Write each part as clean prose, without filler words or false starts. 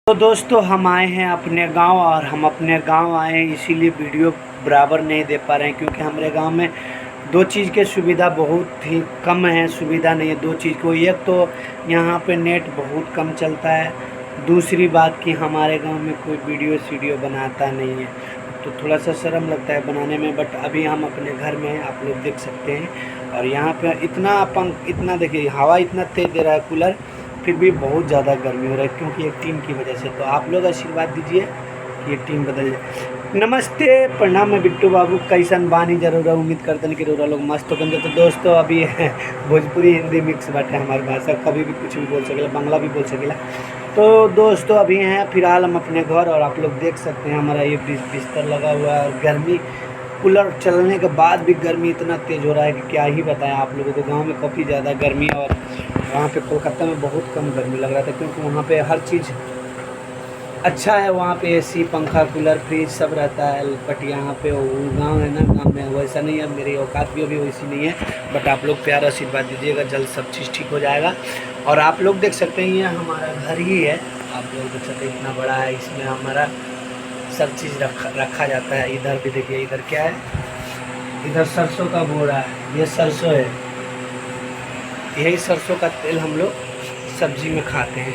तो दोस्तों हम आए हैं अपने गांव और हम अपने गांव आए हैं इसीलिए वीडियो बराबर नहीं दे पा रहे हैं क्योंकि हमारे गांव में दो चीज़ के सुविधा बहुत ही कम है। सुविधा नहीं है दो चीज़ को, एक तो यहाँ पे नेट बहुत कम चलता है, दूसरी बात कि हमारे गांव में कोई वीडियो बनाता नहीं है। तो थोड़ा सा शर्म लगता है बनाने में, बट अभी हम अपने घर में हैं, आप लोग देख सकते हैं। और यहाँ पे इतना देखिए हवा इतना तेज़ दे रहा है कूलर, फिर भी बहुत ज़्यादा गर्मी हो रहा है क्योंकि एक टीम की वजह से। तो आप लोग आशीर्वाद दीजिए कि ये टीम बदल जाए। नमस्ते प्रणाम, मैं बिट्टू बाबू, कैसन बानी जरूर उम्मीद करते हैं कि रोरा लोग मस्त हो गए। तो दोस्तों अभी भोजपुरी हिंदी मिक्स बाटे हमारी भाषा, कभी भी कुछ भी बोल सकेला, बांग्ला भी बोल सकेला। तो दोस्तों अभी हैं फिलहाल हम अपने घर, और आप लोग देख सकते हैं हमारा ये बिस्तर लगा हुआ है। और गर्मी कूलर चलने के बाद भी गर्मी इतना तेज़ हो रहा है कि क्या ही बताएं आप लोगों को। गांव में काफ़ी ज़्यादा गर्मी है और वहाँ पे कोलकाता में बहुत कम गर्मी लग रहा था क्योंकि वहाँ पे हर चीज़ अच्छा है। वहाँ पे एसी, पंखा, कूलर, फ्रिज सब रहता है। बट यहाँ पे वो गाँव है ना, गाँव में वैसा नहीं है। मेरी औकात भी अभी वैसी नहीं है, बट आप लोग प्यार आशीर्वाद दीजिएगा, जल्द सब चीज़ ठीक हो जाएगा। और आप लोग देख सकते हैं ये हमारा घर ही है, आप लोग देख सकते हैं इतना बड़ा है, इसमें हमारा सब चीज़ रखा जाता है। इधर भी देखिए, इधर क्या है, इधर सरसों का बोरा है, ये सरसों है, यही सरसों का तेल हम लोग सब्जी में खाते हैं।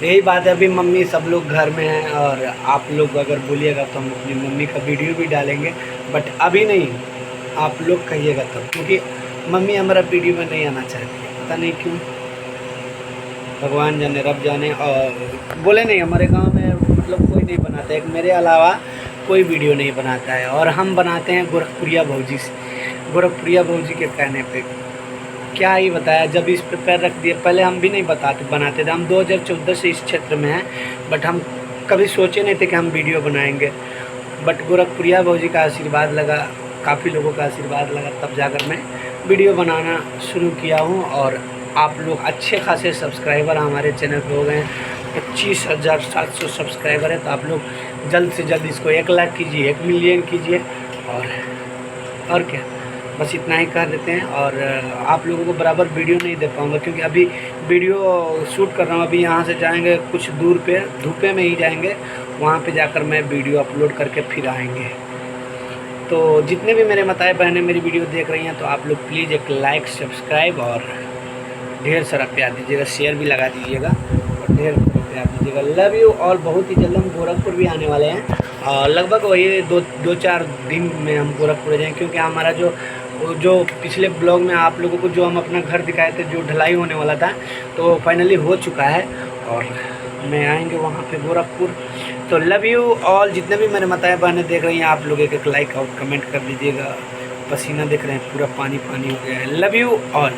यही बात है, अभी मम्मी सब लोग घर में हैं और आप लोग अगर बोलिएगा तो हम अपनी मम्मी का वीडियो भी डालेंगे, बट अभी नहीं, आप लोग कहिएगा तब, क्योंकि मम्मी हमारा वीडियो में नहीं आना चाहती है, पता नहीं क्यों, भगवान जाने रब जाने। और बोले नहीं, हमारे गांव में मतलब कोई नहीं बनाता है, एक मेरे अलावा कोई वीडियो नहीं बनाता है। और हम बनाते हैं गोरखपुरिया भौजी से, गोरखपुरिया भौजी के कहने पे क्या ही बताया। जब इस पे पैर रख दिए, पहले हम भी नहीं बनाते थे, हम 2014 से इस क्षेत्र में हैं, बट हम कभी सोचे नहीं थे कि हम वीडियो बनाएंगे। बट गोरखपुरिया भौजी का आशीर्वाद लगा, काफ़ी लोगों का आशीर्वाद लगा, तब जाकर मैं वीडियो बनाना शुरू किया हूँ। और आप लोग अच्छे खासे सब्सक्राइबर हमारे चैनल पे हो गए हैं, 25,700 सब्सक्राइबर है। तो आप लोग जल्द से जल्द इसको 1 लाख कीजिए, 1 मिलियन कीजिए, और क्या, बस इतना ही कर देते हैं। और आप लोगों को बराबर वीडियो नहीं दे पाऊँगा क्योंकि अभी वीडियो शूट कर रहा हूँ। अभी यहाँ से जाएंगे कुछ दूर पे, धूपे में ही जाएंगे, वहाँ पे जाकर मैं वीडियो अपलोड करके फिर आएंगे। तो जितने भी मेरे माताएं बहनें मेरी वीडियो देख रही हैं, तो आप लोग प्लीज़ एक लाइक, सब्सक्राइब और ढेर सारा प्यार दीजिएगा, शेयर भी लगा दीजिएगा और ढेर प्यार दीजिएगा। Love you. और बहुत ही जल्द हम गोरखपुर भी आने वाले हैं, और लगभग वही 2-4 दिन में हम गोरखपुर जाएंगे, क्योंकि हमारा जो पिछले ब्लॉग में आप लोगों को जो हम अपना घर दिखाए थे, जो ढलाई होने वाला था, तो फाइनली हो चुका है और मैं आएंगे वहाँ पे गोरखपुर। तो लव यू ऑल। जितने भी मेरे माताएं बहनें देख रही हैं, आप लोग एक लाइक और कमेंट कर दीजिएगा। पसीना देख रहे हैं, पूरा पानी पानी हो गया है। Love you all.